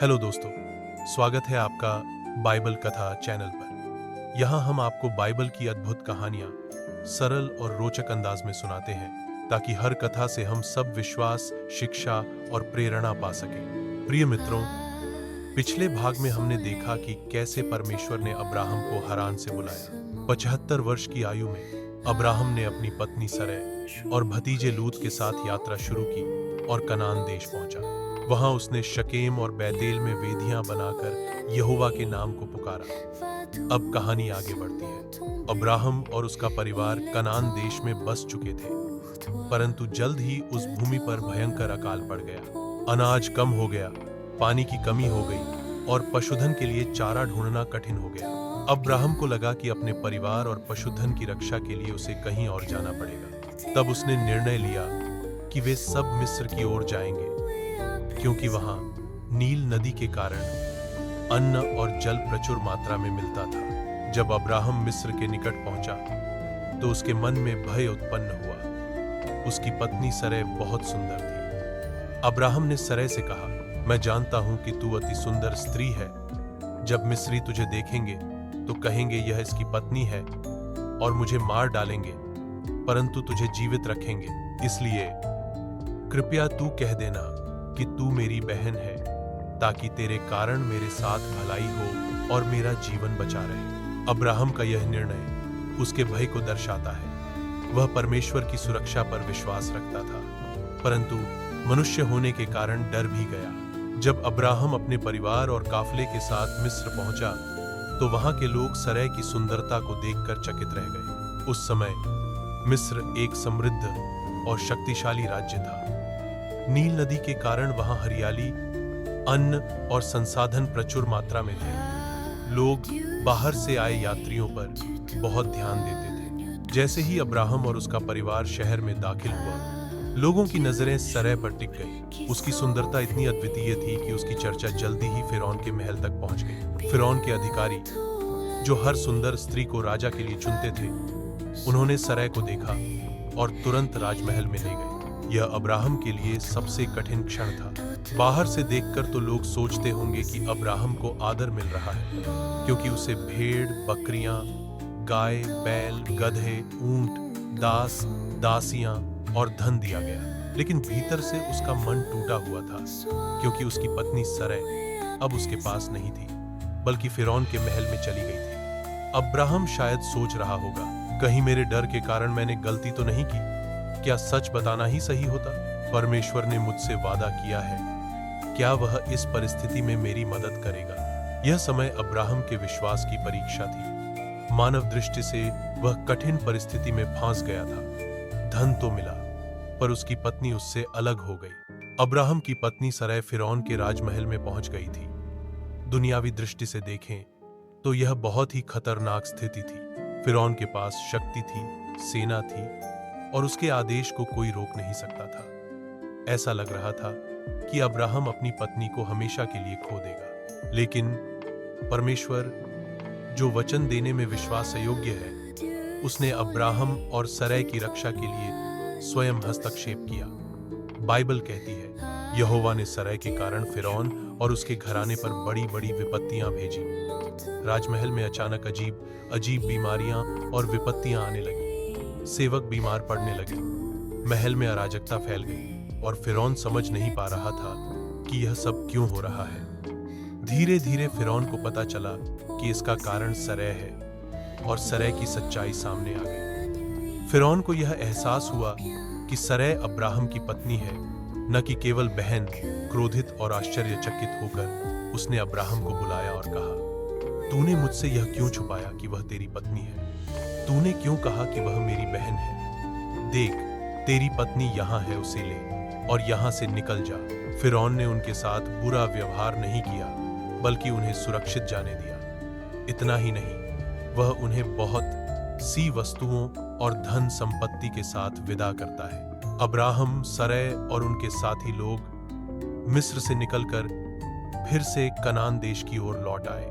Hello दोस्तों, स्वागत है आपका बाइबल कथा चैनल पर। यहाँ हम आपको बाइबल की अद्भुत कहानियाँ सरल और रोचक अंदाज में सुनाते हैं ताकि हर कथा से हम सब विश्वास, शिक्षा और प्रेरणा पा सकें। प्रिय मित्रों, पिछले भाग में हमने देखा कि कैसे परमेश्वर ने अब्राहम को हारान से बुलाया। 75 वर्ष की आयु में अब्राहम ने अपनी पत्नी सरै और भतीजे लूत के साथ यात्रा शुरू की और कनान देश पहुंचा। वहां उसने शकेम और बैतेल में वेदियां बनाकर यहोवा के नाम को पुकारा। अब कहानी आगे बढ़ती है। अब्राहम और उसका परिवार कनान देश में बस चुके थे, परंतु जल्द ही उस भूमि पर भयंकर अकाल पड़ गया। अनाज कम हो गया, पानी की कमी हो गई और पशुधन के लिए चारा ढूंढना कठिन हो गया। अब्राहम को लगा कि अपने परिवार और पशुधन की रक्षा के लिए उसे कहीं और जाना पड़ेगा। तब उसने निर्णय लिया कि वे सब मिस्र की ओर जाएंगे, क्योंकि वहां नील नदी के कारण अन्न और जल प्रचुर मात्रा में मिलता था। जब अब्राहम मिस्र के निकट पहुंचा तो उसके मन में भय उत्पन्न हुआ। उसकी पत्नी सरै बहुत सुंदर थी। अब्राहम ने सरै से कहा, मैं जानता हूं कि तू अति सुंदर स्त्री है। जब मिस्री तुझे देखेंगे तो कहेंगे यह इसकी पत्नी है और मुझे मार डालेंगे, परंतु तुझे जीवित रखेंगे। इसलिए कृपया तू कह देना कि तू मेरी बहन है, ताकि तेरे कारण मेरे साथ भलाई हो और मेरा जीवन बचा रहे। अब्राहम का यह निर्णय उसके भय को दर्शाता है। वह परमेश्वर की सुरक्षा पर विश्वास रखता था, परंतु मनुष्य होने के कारण डर भी गया। जब अब्राहम अपने परिवार और काफले के साथ मिस्र पहुंचा तो वहां के लोग सरै की सुंदरता को देखकर चकित रह गए। उस समय मिस्र एक समृद्ध और शक्तिशाली राज्य था। नील नदी के कारण वहां हरियाली, अन्न और संसाधन प्रचुर मात्रा में थे। लोग बाहर से आए यात्रियों पर बहुत ध्यान देते थे। जैसे ही अब्राहम और उसका परिवार शहर में दाखिल हुआ, लोगों की नजरें सरै पर टिक गई। उसकी सुंदरता इतनी अद्वितीय थी कि उसकी चर्चा जल्दी ही फिरौन के महल तक पहुंच गई। फिरौन के अधिकारी, जो हर सुंदर स्त्री को राजा के लिए चुनते थे, उन्होंने सरै को देखा और तुरंत राजमहल में ले गए। यह अब्राहम के लिए सबसे कठिन क्षण था। बाहर से देखकर तो लोग सोचते होंगे कि अब्राहम को आदर मिल रहा है, क्योंकि उसे भेड़, बकरियां, गाय, बैल, गधे, ऊंट, दास, दासियां और धन दिया गया। लेकिन भीतर से उसका मन टूटा हुआ था, क्योंकि उसकी पत्नी सरै अब उसके पास नहीं थी, बल्कि फिरौन के महल में चली गई थी। अब्राहम शायद सोच रहा होगा, कहीं मेरे डर के कारण मैंने गलती तो नहीं की? क्या सच बताना ही सही होता? परमेश्वर ने मुझसे वादा किया है, क्या वह इस परिस्थिति में मेरी मदद करेगा? यह समय अब्राहम के विश्वास की परीक्षा थी। मानव दृष्टि से वह कठिन परिस्थिति में फंस गया था। धन तो मिला, पर उसकी पत्नी उससे अलग हो गई। अब्राहम की पत्नी सरै फिरौन के राजमहल में पहुंच गई थी। दुनियावी दृष्टि से देखें तो यह बहुत ही खतरनाक स्थिति थी। फिरौन के पास शक्ति थी, सेना थी और उसके आदेश को कोई रोक नहीं सकता था। ऐसा लग रहा था कि अब्राहम अपनी पत्नी को हमेशा के लिए खो देगा। लेकिन परमेश्वर, जो वचन देने में विश्वास योग्य है, उसने अब्राहम और सरै की रक्षा के लिए स्वयं हस्तक्षेप किया। बाइबल कहती है, यहोवा ने सरै के कारण फिरौन और उसके घराने पर बड़ी बड़ी विपत्तियां भेजी। राजमहल में अचानक अजीब अजीब बीमारियां और विपत्तियां आने लगी। सेवक बीमार पड़ने लगे, महल में अराजकता फैल गई और फिरौन समझ नहीं पा रहा था कि यह सब क्यों हो रहा है। धीरे धीरे फिरौन को पता चला कि इसका कारण सरै है और सरै की सच्चाई सामने आ गई। फिरौन को यह एहसास हुआ कि सरै अब्राहम की पत्नी है, न कि केवल बहन। क्रोधित और आश्चर्यचकित होकर उसने अब्राहम को बुलाया और कहा, तूने मुझसे यह क्यों छुपाया कि वह तेरी पत्नी है? तूने क्यों कहा कि वह मेरी बहन है? देख, तेरी पत्नी यहाँ है, उसे ले और यहाँ से निकल जा। फिरौन ने उनके साथ बुरा व्यवहार नहीं किया, बल्कि उन्हें सुरक्षित जाने दिया। इतना ही नहीं, वह उन्हें बहुत सी वस्तुओं और धन संपत्ति के साथ विदा करता है। अब्राहम, सरै और उनके साथी लोग मिस्र से निकलकर फिर से कनान देश की ओर लौट आए।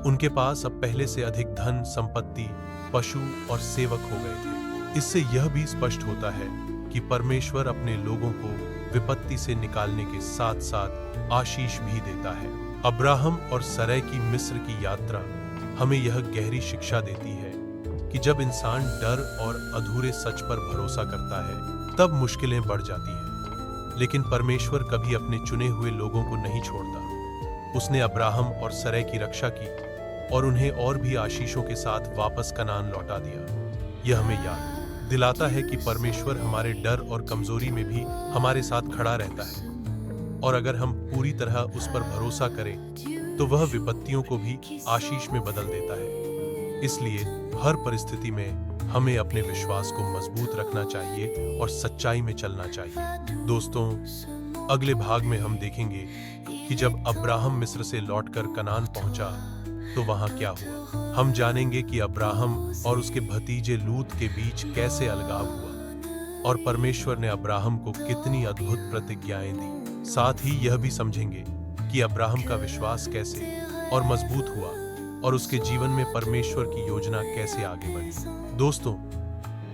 उनके पास अब पहले से अधिक धन, संपत्ति, पशु और सेवक हो गए थे। इससे यह भी स्पष्ट होता है कि परमेश्वर अपने लोगों को विपत्ति से निकालने के साथ साथ आशीष भी देता है। अब्राहम और सरै की मिस्र की यात्रा हमें यह गहरी शिक्षा देती है कि जब इंसान डर और अधूरे सच पर भरोसा करता है तब मुश्किलें बढ़ जाती हैं, लेकिन परमेश्वर कभी अपने चुने हुए लोगों को नहीं छोड़ता। उसने अब्राहम और सरै की रक्षा की और उन्हें और भी आशीषों के साथ वापस कनान लौटा दिया। यह हमें याद दिलाता है कि परमेश्वर हमारे डर और कमजोरी में भी हमारे साथ खड़ा रहता है, और अगर हम पूरी तरह उस पर भरोसा करें तो वह विपत्तियों को भी आशीष में बदल देता है। इसलिए हर परिस्थिति में हमें अपने विश्वास को मजबूत रखना चाहिए और सच्चाई में चलना चाहिए। दोस्तों, अगले भाग में हम देखेंगे कि जब अब्राहम मिस्र से लौटकर कनान पहुंचा तो वहां क्या हुआ। हम जानेंगे कि अब्राहम और उसके भतीजे लूत के बीच कैसे अलगाव हुआ और परमेश्वर ने अब्राहम को कितनी अद्भुत प्रतिज्ञाएं दी। साथ ही यह भी समझेंगे कि अब्राहम का विश्वास कैसे और मजबूत हुआ और उसके जीवन में परमेश्वर की योजना कैसे आगे बढ़ी। दोस्तों,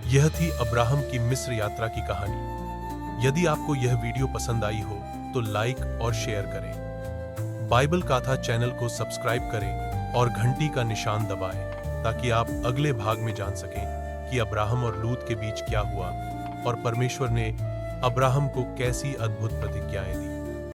यह थी अब्राहम की मिस्र यात्रा की कहानी। यदि आपको यह वीडियो पसंद आई हो तो लाइक और शेयर करें। बाइबल कथा चैनल को सब्सक्राइब करें और घंटी का निशान दबाएं ताकि आप अगले भाग में जान सकें कि अब्राहम और लूत के बीच क्या हुआ और परमेश्वर ने अब्राहम को कैसी अद्भुत प्रतिज्ञाएं दी।